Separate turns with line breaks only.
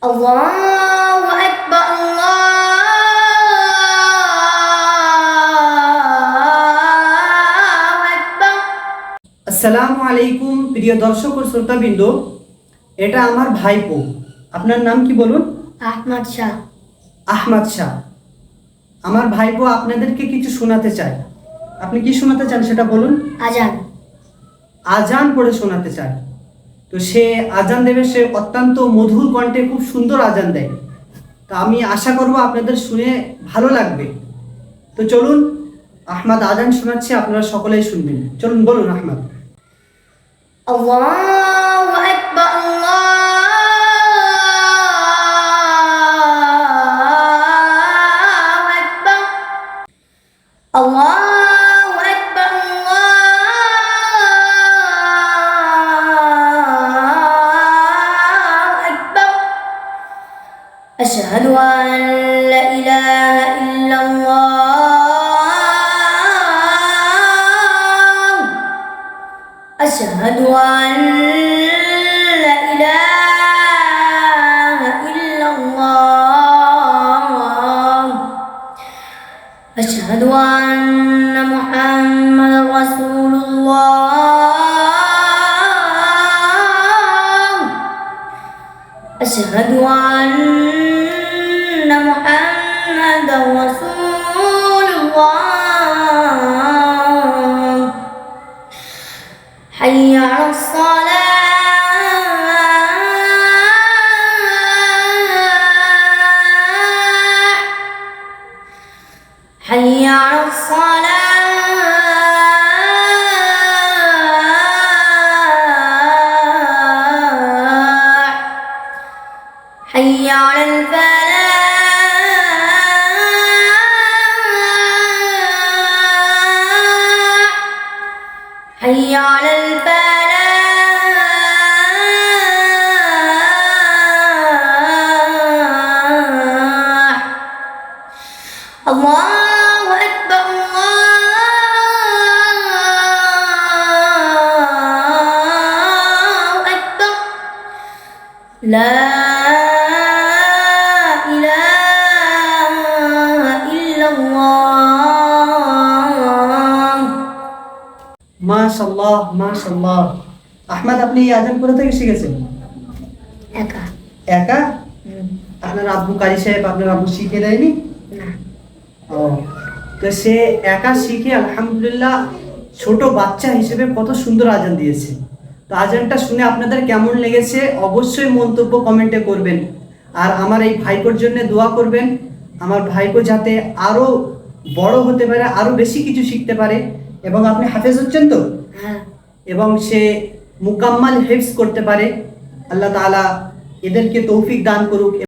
আল্লাহু আকবার, আল্লাহু আকবার।
আসসালামু আলাইকুম প্রিয় দর্শক ও শ্রোতাবৃন্দ, এটা আমার ভাইপো। আপনার নাম কি বলুন?
আহমদ শাহ।
আহমদ শাহ। আমার ভাইপো আপনাদেরকে কিছু শোনাতে চায়। আপনি কি শোনাতে চান সেটা বলুন।
আজান।
আজান পড়ে শোনাতে চায়। তো সে আজান দেবে, সে অত্যন্ত মধুর কণ্ঠে খুব সুন্দর আজান দেয়। তো আমি আশা করব আপনাদের শুনে ভালো লাগবে। তো চলুন, আহমদ আজান শোনাচ্ছে, আপনারা সকলেই শুনবেন। চলুন, বলুন আহমদ।
আল্লাহু আকবার, আল্লাহু আকবার। আল্লাহু আকবার, আল্লাহু আকবার। আশহাদু আন লা ইলাহা ইল্লাল্লাহ। আশহাদু আন লা ইলাহা ইল্লাল্লাহ। আশহাদু আন্না মুহাম্মাদার রাসূলুল্লাহ। আশহাদু আন্না মুহাম্মাদার রাসূলুল্লাহ। হাইয়া আলাস সালাহ, হাইয়া আলাস সালাহ, হাইয়া আলাল ফালাহ, হাইয়া আলাল ফালাহ। আল্লাহু আকবার, আল্লাহু আকবার। লা ইলাহা ইল্লাল্লাহ।
মাশাআল্লাহ, মাশাআল্লাহ। আহমদ, আপনি এই আজান কোথা থেকে শিখেছেন?
একা।
একা? আপনার আব্বু কারি সাহেব, আপনার আব্বু শিখে দেয়নি?
না।
ও, তো সে একা শিখে আলহামদুলিল্লাহ ছোট বাচ্চা হিসেবে কত সুন্দর আজান দিয়েছে। তো আজানটা শুনে আপনাদের কেমন লেগেছে অবশ্যই মন্তব্য কমেন্টে করবেন। আর আমার এই ভাইপোর জন্য দোয়া করবেন, আমার ভাইপো যাতে আরো বড় হতে পারে, আরো বেশি কিছু শিখতে পারে। এবং আপনি হাফেজ হচ্ছেন তো?
হ্যাঁ।
এবং সে মুকাম্মাল হিফজ করতে পারে। আল্লাহ তাআলা এদেরকে তৌফিক দান করুক।